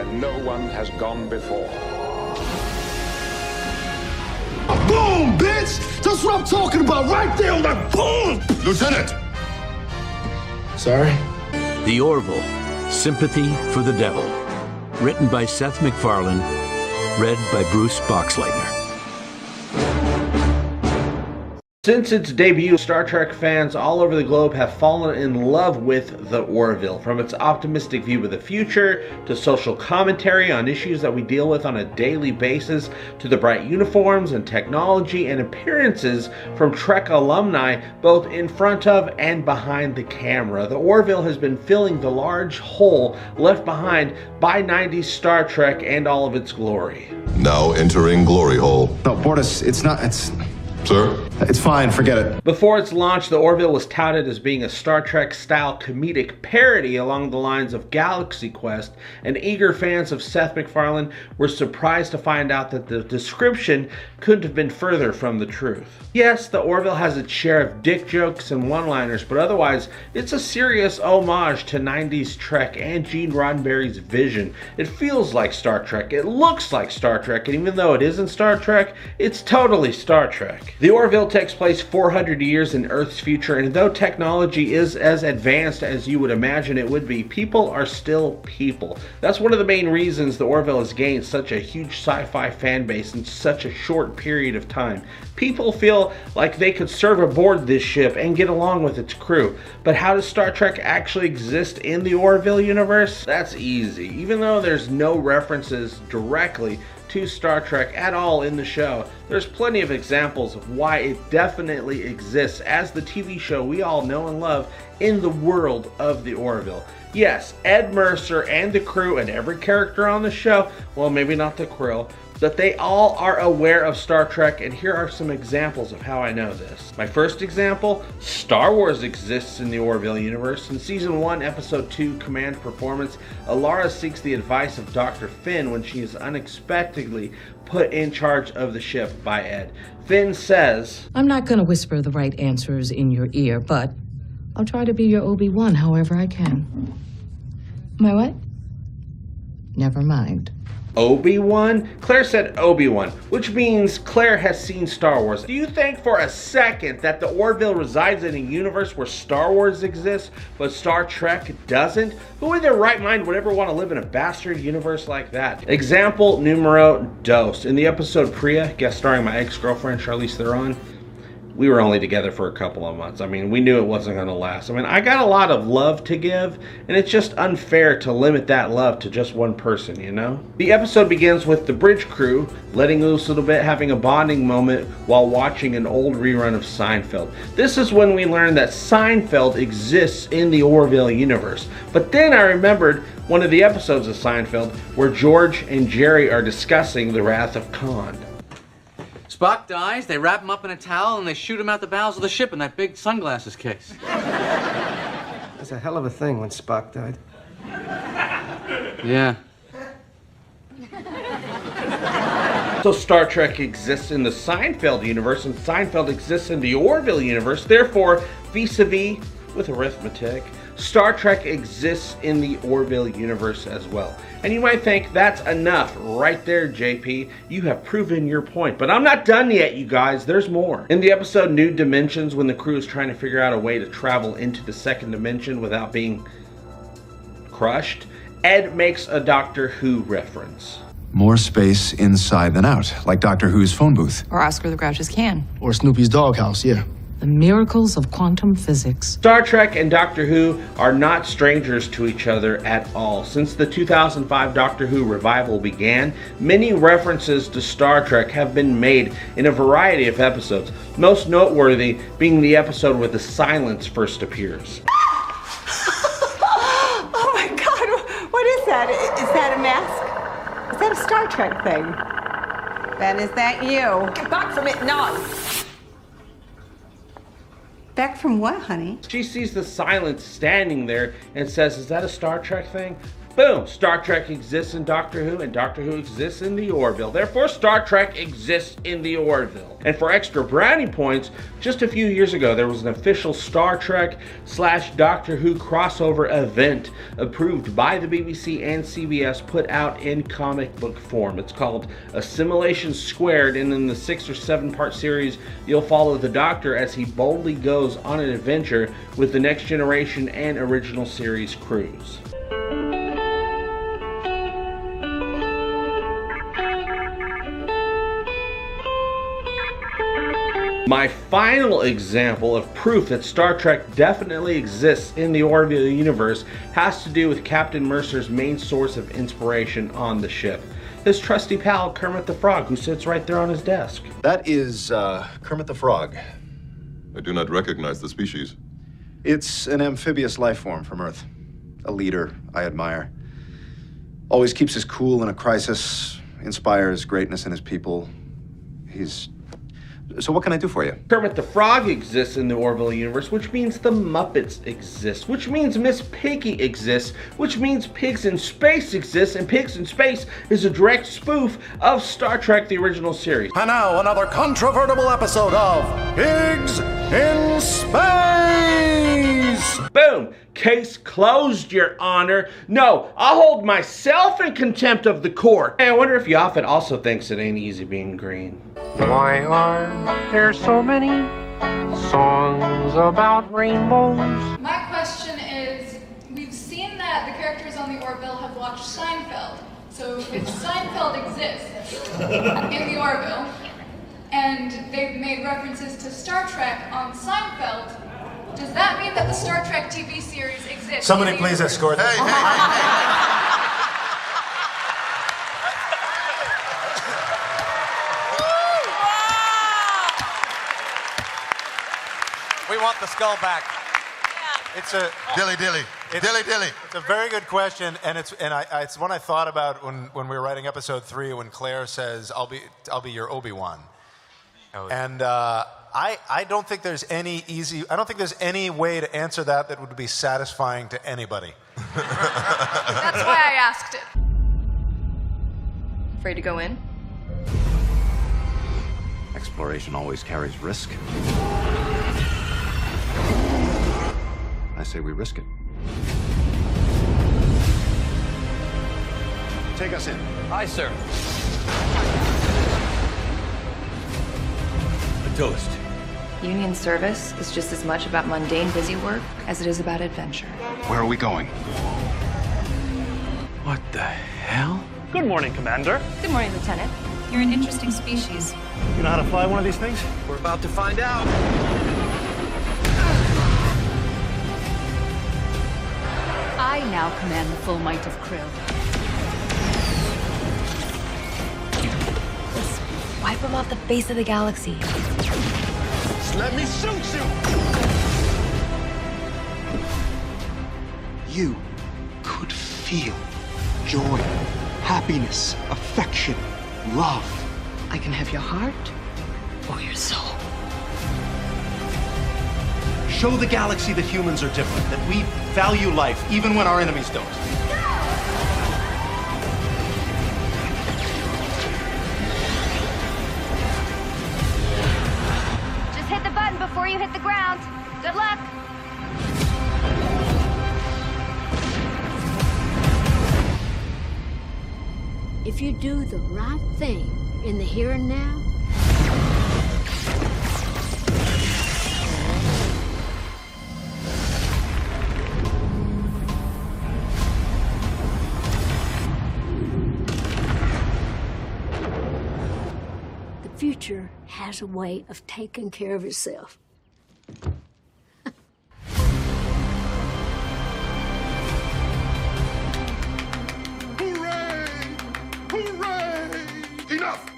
where no one has gone before. Boom, bitch! That's what I'm talking about right there, like boom! Lieutenant! Sorry? The Orville, Sympathy for the Devil. Written by Seth MacFarlane. Read by Bruce Boxleitner. Since its debut, Star Trek fans all over the globe have fallen in love with the Orville. From its optimistic view of the future, to social commentary on issues that we deal with on a daily basis, to the bright uniforms and technology and appearances from Trek alumni, both in front of and behind the camera. The Orville has been filling the large hole left behind by 90s Star Trek and all of its glory. Now entering glory hole. No, Bortus, it's... Sir? It's fine, forget it. Before its launch, the Orville was touted as being a Star Trek-style comedic parody along the lines of Galaxy Quest, and eager fans of Seth MacFarlane were surprised to find out that the description couldn't have been further from the truth. Yes, the Orville has its share of dick jokes and one-liners, but otherwise, it's a serious homage to 90s Trek and Gene Roddenberry's vision. It feels like Star Trek, it looks like Star Trek, and even though it isn't Star Trek, it's totally Star Trek. The Orville takes place 400 years in Earth's future, and though technology is as advanced as you would imagine it would be, people are still people. That's one of the main reasons the Orville has gained such a huge sci-fi fan base in such a short period of time. People feel like they could serve aboard this ship and get along with its crew. But how does Star Trek actually exist in the Orville universe? That's easy. Even though there's no references directly to Star Trek at all in the show, there's plenty of examples of why it definitely exists as the TV show we all know and love in the world of the Orville. Yes, Ed Mercer and the crew and every character on the show, well, maybe not the Krill, that they all are aware of Star Trek, and here are some examples of how I know this. My first example, Star Wars exists in the Orville universe. In Season 1, Episode 2, Command Performance, Alara seeks the advice of Dr. Finn when she is unexpectedly put in charge of the ship by Ed. Finn says, "I'm not going to whisper the right answers in your ear, but I'll try to be your Obi-Wan however I can." My what? Never mind. Obi-Wan? Claire said Obi-Wan, which means Claire has seen Star Wars. Do you think for a second that the Orville resides in a universe where Star Wars exists, but Star Trek doesn't? Who in their right mind would ever want to live in a bastard universe like that? Example numero dos. In the episode Priya, guest starring my ex-girlfriend Charlize Theron, we were only together for a couple of months. I mean, we knew it wasn't going to last. I mean, I got a lot of love to give, and it's just unfair to limit that love to just one person, you know? The episode begins with the bridge crew letting loose a little bit, having a bonding moment while watching an old rerun of Seinfeld. This is when we learn that Seinfeld exists in the Orville universe. But then I remembered one of the episodes of Seinfeld where George and Jerry are discussing the Wrath of Khan. Spock dies, they wrap him up in a towel, and they shoot him out the bowels of the ship in that big sunglasses case. That's a hell of a thing when Spock died. Yeah. So Star Trek exists in the Seinfeld universe, and Seinfeld exists in the Orville universe. Therefore, vis-a-vis with arithmetic, Star Trek exists in the Orville universe as well. And you might think that's enough right there, JP. You have proven your point. But I'm not done yet, you guys. There's more. In the episode New Dimensions, when the crew is trying to figure out a way to travel into the second dimension without being crushed, Ed makes a Doctor Who reference. More space inside than out, like Doctor Who's phone booth. Or Oscar the Grouch's can. Or Snoopy's doghouse, yeah. The miracles of quantum physics. Star Trek and Doctor Who are not strangers to each other at all. Since the 2005 Doctor Who revival began, many references to Star Trek have been made in a variety of episodes, most noteworthy being the episode where the silence first appears. Oh my God, what is that? Is that a mask? Is that a Star Trek thing? Ben, is that you? Get back from it now! Back from what, honey? She sees the silence standing there and says, "Is that a Star Trek thing?" Boom! Star Trek exists in Doctor Who, and Doctor Who exists in the Orville. Therefore, Star Trek exists in the Orville. And for extra brownie points, just a few years ago, there was an official Star Trek/Doctor Who crossover event approved by the BBC and CBS, put out in comic book form. It's called Assimilation Squared, and in the 6 or 7 part series, you'll follow the Doctor as he boldly goes on an adventure with the Next Generation and original series crews. My final example of proof that Star Trek definitely exists in the Orville universe has to do with Captain Mercer's main source of inspiration on the ship. His trusty pal, Kermit the Frog, who sits right there on his desk. That is, Kermit the Frog. I do not recognize the species. It's an amphibious life form from Earth. A leader I admire. Always keeps us cool in a crisis, inspires greatness in his people. So what can I do for you? Kermit the Frog exists in the Orville universe, which means the Muppets exist, which means Miss Piggy exists, which means Pigs in Space exists, and Pigs in Space is a direct spoof of Star Trek, the original series. And now another controvertible episode of Pigs in Space! Boom! Case closed, Your Honor. No, I'll hold myself in contempt of the court. Hey, I wonder if Yaphet also thinks it ain't easy being green. Why are there so many songs about rainbows? My question is, we've seen that the characters on the Orville have watched Seinfeld. So if Seinfeld exists in the Orville, and they've made references to Star Trek on Seinfeld, does that mean that the Star Trek TV series exists? Somebody please escort them. We want the skull back. Yeah. It's a dilly. It's a very good question, and it's one I thought about when we were writing episode 3, when Claire says, "I'll be your Obi-Wan," and I don't think there's any way to answer that would be satisfying to anybody. That's why I asked it. Afraid to go in? Exploration always carries risk. I say we risk it. Take us in. Aye, sir. A toast. Union service is just as much about mundane, busy work as it is about adventure. Where are we going? What the hell? Good morning, Commander. Good morning, Lieutenant. You're an interesting species. You know how to fly one of these things? We're about to find out. I now command the full might of Krill. Just wipe them off the face of the galaxy. Just let me shoot you! You could feel joy, happiness, affection, love. I can have your heart or your soul. Show the galaxy that humans are different, that we value life even when our enemies don't. Just hit the button before you hit the ground. Good luck. If you do the right thing in the here and now, the future has a way of taking care of itself. Hooray! Hooray! Enough!